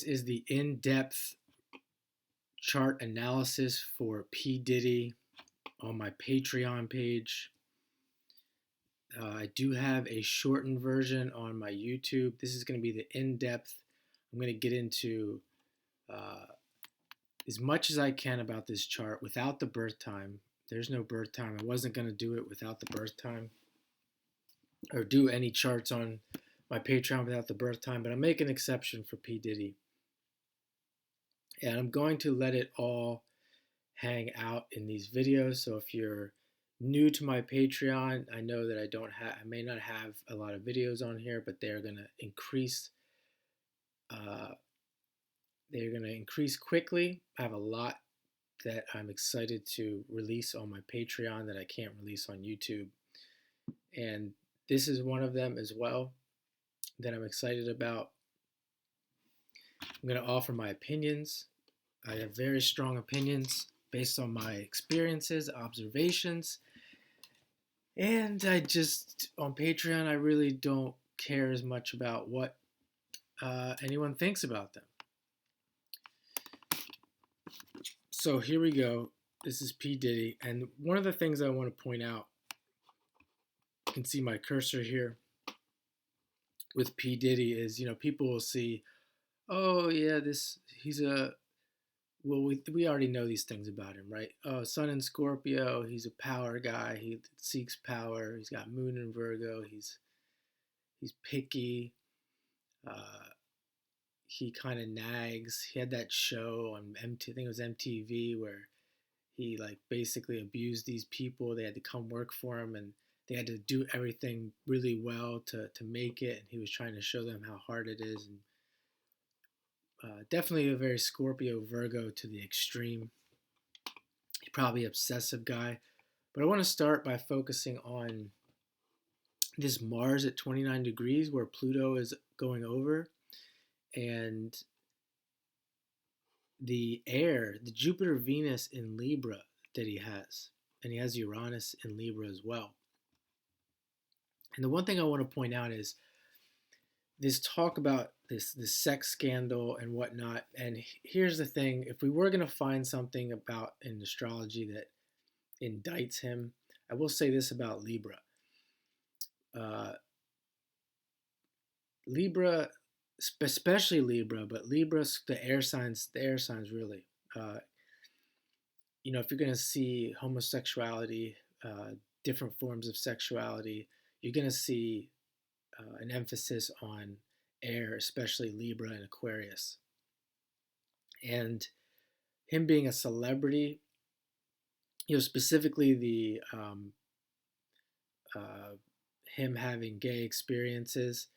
Is the in-depth chart analysis for P. Diddy on my Patreon page. I do have a shortened version on my YouTube. This is going to be the in-depth. I'm going to get into uh, as much as I can about this chart without the birth time. There's no birth time. I wasn't going to do it without the birth time or do any charts on my Patreon without the birth time, but I'm making an exception for P. Diddy. And I'm going to let it all hang out in these videos. So if you're new to my Patreon, I know that I may not have a lot of videos on here, but they're going to increase. They're going to increase quickly. I have a lot that I'm excited to release on my Patreon that I can't release on YouTube. And this is one of them as well that I'm excited about. I'm going to offer my opinions. I have very strong opinions based on my experiences, observations, and on Patreon, I really don't care as much about what anyone thinks about them. So here we go. This is P. Diddy, and one of the things I want to point out, you can see my cursor here with P. Diddy is, people will see, oh yeah, we already know these things about him, right? Oh, Sun in Scorpio, he's a power guy. He seeks power. He's got Moon in Virgo. He's picky. He kind of nags. He had that show on I think it was MTV, where he like basically abused these people. They had to come work for him, and they had to do everything really well to make it. And he was trying to show them how hard it is. And definitely a very Scorpio Virgo to the extreme. He's probably an obsessive guy. But I want to start by focusing on this Mars at 29 degrees where Pluto is going over, and the Jupiter Venus in Libra that he has. And he has Uranus in Libra as well. And the one thing I want to point out is this talk about this sex scandal and whatnot. And here's the thing: if we were going to find something about in astrology that indicts him, I will say this about Libra. Libra, especially Libra, but Libra, the air signs really. If you're going to see homosexuality, different forms of sexuality, you're going to see an emphasis on air, especially Libra and Aquarius. And him being a celebrity, specifically the him having gay experiences.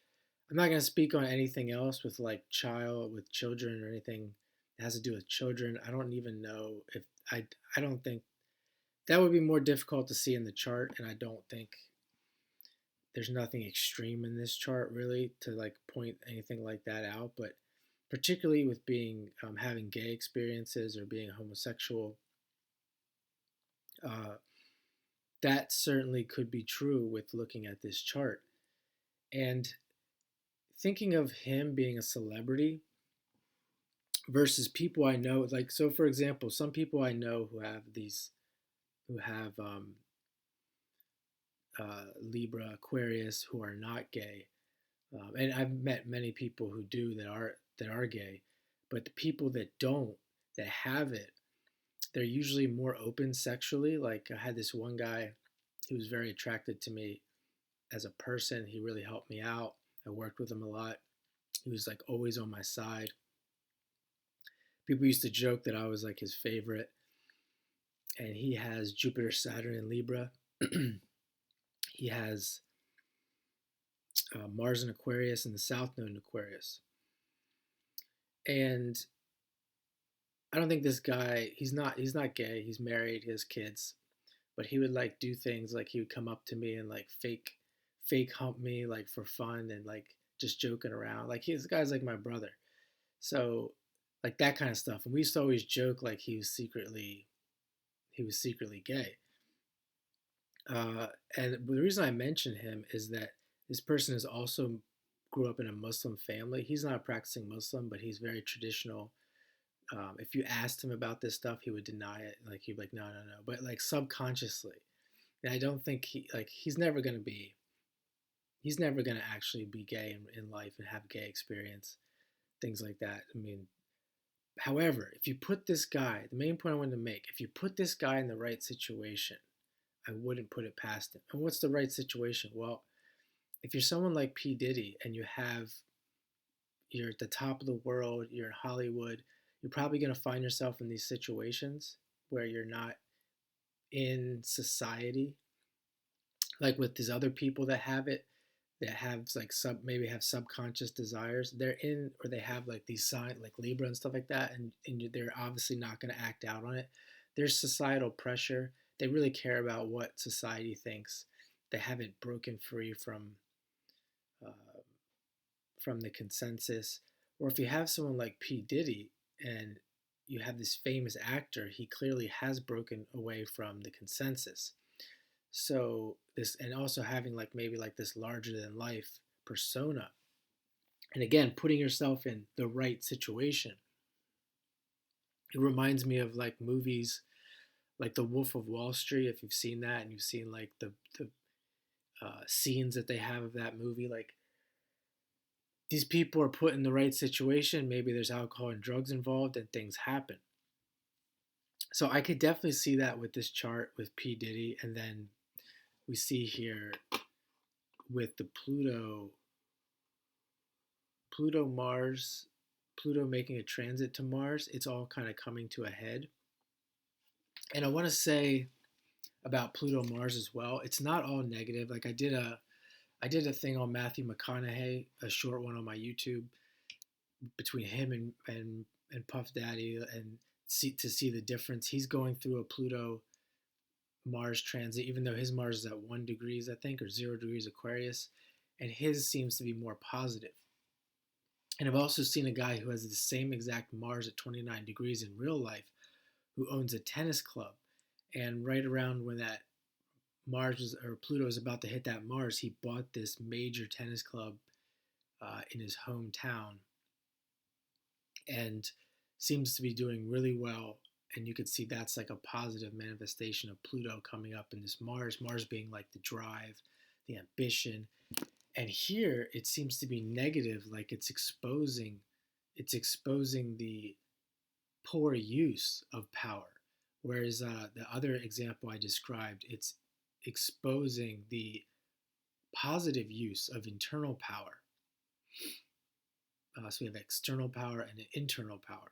I'm not going to speak on anything else with children or anything that has to do with children. I don't even know if I don't think that would be more difficult to see in the chart, and I don't think there's nothing extreme in this chart really to like point anything like that out. But particularly with being having gay experiences or being homosexual, that certainly could be true with looking at this chart. And thinking of him being a celebrity versus people I know, like, so for example, some people I know who have Libra, Aquarius, who are not gay, and I've met many people who do that are gay, but the people that don't, that have it, they're usually more open sexually. Like I had this one guy, he was very attracted to me as a person. He really helped me out. I worked with him a lot. He was like always on my side. People used to joke that I was like his favorite. And he has Jupiter, Saturn in Libra. He has Mars in Aquarius and the South Node in Aquarius. And I don't think this guy, he's not gay. He's married, he has kids. But he would like do things like he would come up to me and like fake hump me like for fun and like just joking around. Like this guy's like my brother. So like that kind of stuff. And we used to always joke like he was secretly gay. And the reason I mention him is that this person is also grew up in a Muslim family. He's not a practicing Muslim, but he's very traditional. If you asked him about this stuff, he would deny it. Like he'd be like, no, no, no. But like subconsciously, and I don't think he's never gonna actually be gay in life and have gay experience, things like that. I mean, however, if you put this guy, the main point I wanted to make, if you put this guy in the right situation, I wouldn't put it past him. And what's the right situation? Well, if you're someone like P. Diddy and you're at the top of the world, you're in Hollywood, you're probably going to find yourself in these situations where you're not in society, like with these other people that have it, that have like maybe have subconscious desires. They're in, or they have like these signs like Libra and stuff like that, and they're obviously not going to act out on it. There's societal pressure. They really care about what society thinks. They haven't broken free uh, from the consensus. Or if you have someone like P. Diddy and you have this famous actor, he clearly has broken away from the consensus. So this, and also having like maybe like this larger than life persona. And again, putting yourself in the right situation. It reminds me of like movies like The Wolf of Wall Street, if you've seen that and you've seen like the scenes that they have of that movie. Like these people are put in the right situation. Maybe there's alcohol and drugs involved, and things happen. So I could definitely see that with this chart with P. Diddy. And then we see here with the Pluto Mars, Pluto making a transit to Mars, it's all kind of coming to a head. And I want to say about Pluto Mars as well, it's not all negative. Like I did a thing on Matthew McConaughey, a short one on my YouTube, between him and Puff Daddy, and to see the difference. He's going through a Pluto Mars transit, even though his Mars is at 1 degrees, I think, or 0 degrees Aquarius, and his seems to be more positive. And I've also seen a guy who has the same exact Mars at 29 degrees in real life, who owns a tennis club. And right around when that or Pluto is about to hit that Mars, he bought this major tennis club in his hometown, and seems to be doing really well. And you could see that's like a positive manifestation of Pluto coming up in this Mars being like the drive, the ambition. And here it seems to be negative, like it's exposing the poor use of power. Whereas the other example I described, it's exposing the positive use of internal power. So we have external power and internal power.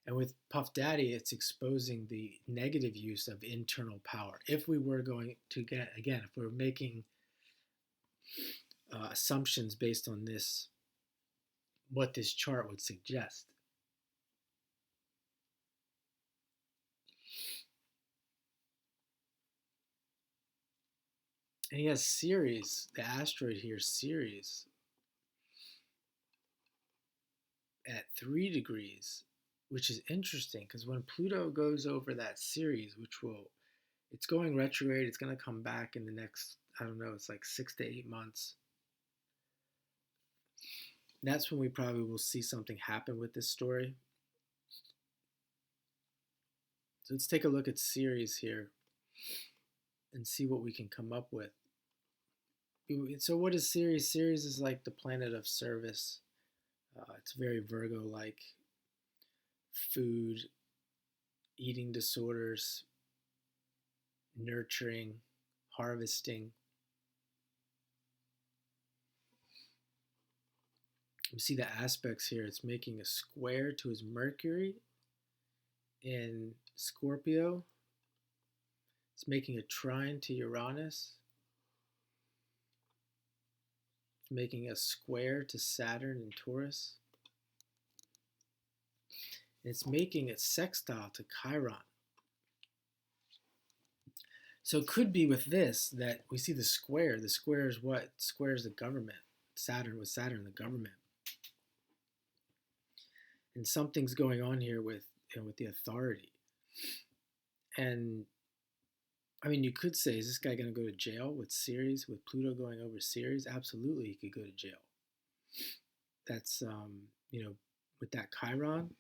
And with Puff Daddy, it's exposing the negative use of internal power. If we were going to get, again, if we were making assumptions based on this, what this chart would suggest. And he has Ceres, the asteroid here, Ceres, at 3 degrees, which is interesting because when Pluto goes over that Ceres, it's going retrograde, it's going to come back in the next, I don't know, it's like 6 to 8 months. That's when we probably will see something happen with this story. So let's take a look at Ceres here and see what we can come up with. So what is Ceres? Ceres is like the planet of service. It's very Virgo-like. Food, eating disorders, nurturing, harvesting. You see the aspects here. It's making a square to his Mercury in Scorpio. It's making a trine to Uranus. It's making a square to Saturn in Taurus. And it's making a sextile to Chiron. So it could be with this that we see the square. The square is what? The square is the government. Saturn, the government. And something's going on here with the authority. And I mean, you could say, is this guy going to go to jail with Ceres, with Pluto going over Ceres? Absolutely, he could go to jail. That's with that Chiron,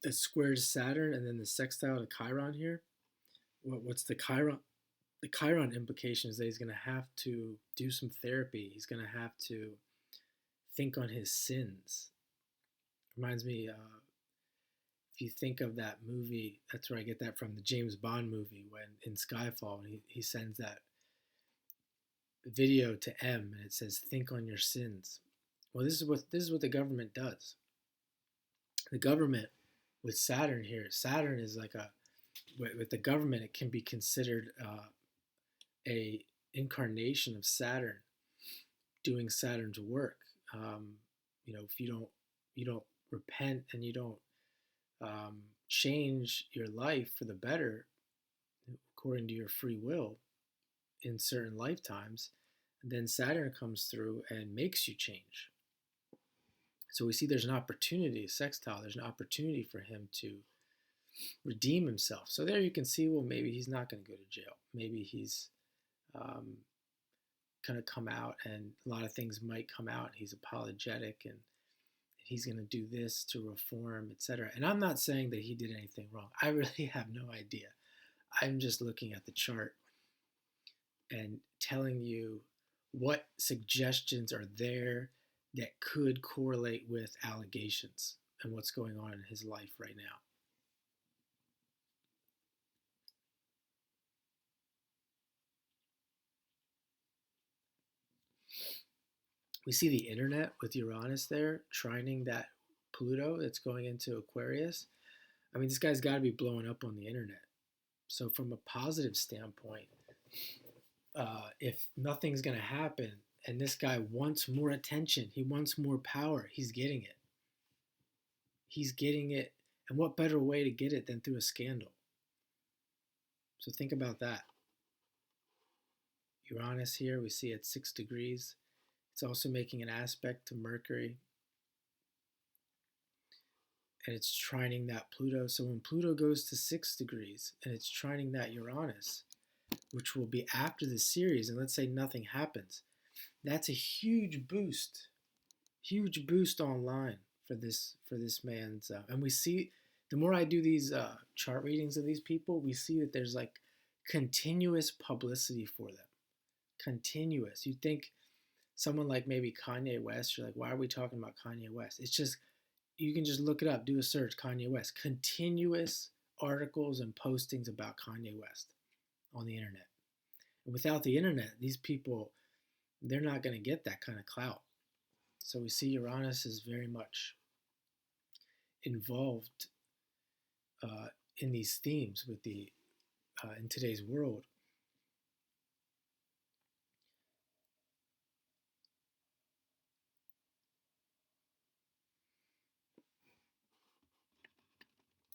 the square to Saturn, and then the sextile to Chiron here. What's the Chiron? The Chiron implication is that he's going to have to do some therapy. He's going to have to think on his sins. Reminds me, if you think of that movie, that's where I get that from, the James Bond movie, when in Skyfall, he sends that video to M and it says, "Think on your sins." Well, this is what the government does. The government with Saturn here, Saturn is like with the government, it can be considered a incarnation of Saturn doing Saturn's work. If you don't repent and you don't change your life for the better according to your free will in certain lifetimes, then Saturn comes through and makes you change. So we see there's an opportunity, sextile, there's an opportunity for him to redeem himself. So there you can see, well, maybe he's not going to go to jail. Maybe he's going to come out, and a lot of things might come out. He's apologetic, and he's going to do this to reform, etc. And I'm not saying that he did anything wrong. I really have no idea. I'm just looking at the chart and telling you what suggestions are there that could correlate with allegations and what's going on in his life right now. We see the internet with Uranus there, trining that Pluto that's going into Aquarius. I mean, this guy's got to be blowing up on the internet. So from a positive standpoint, if nothing's going to happen and this guy wants more attention, he wants more power, he's getting it. He's getting it. And what better way to get it than through a scandal? So think about that. Uranus here, we see at 6 degrees. It's also making an aspect to Mercury. And it's trining that Pluto. So when Pluto goes to 6 degrees and it's trining that Uranus, which will be after the series, and let's say nothing happens, that's a huge boost online for this man's. And we see, the more I do these chart readings of these people, we see that there's like continuous publicity for them. Continuous. You'd think someone like maybe Kanye West, you're like, why are we talking about Kanye West? It's just, you can just look it up, do a search, Kanye West. Continuous articles and postings about Kanye West on the internet. And without the internet, these people, they're not going to get that kind of clout. So we see Uranus is very much involved in these themes with the in today's world.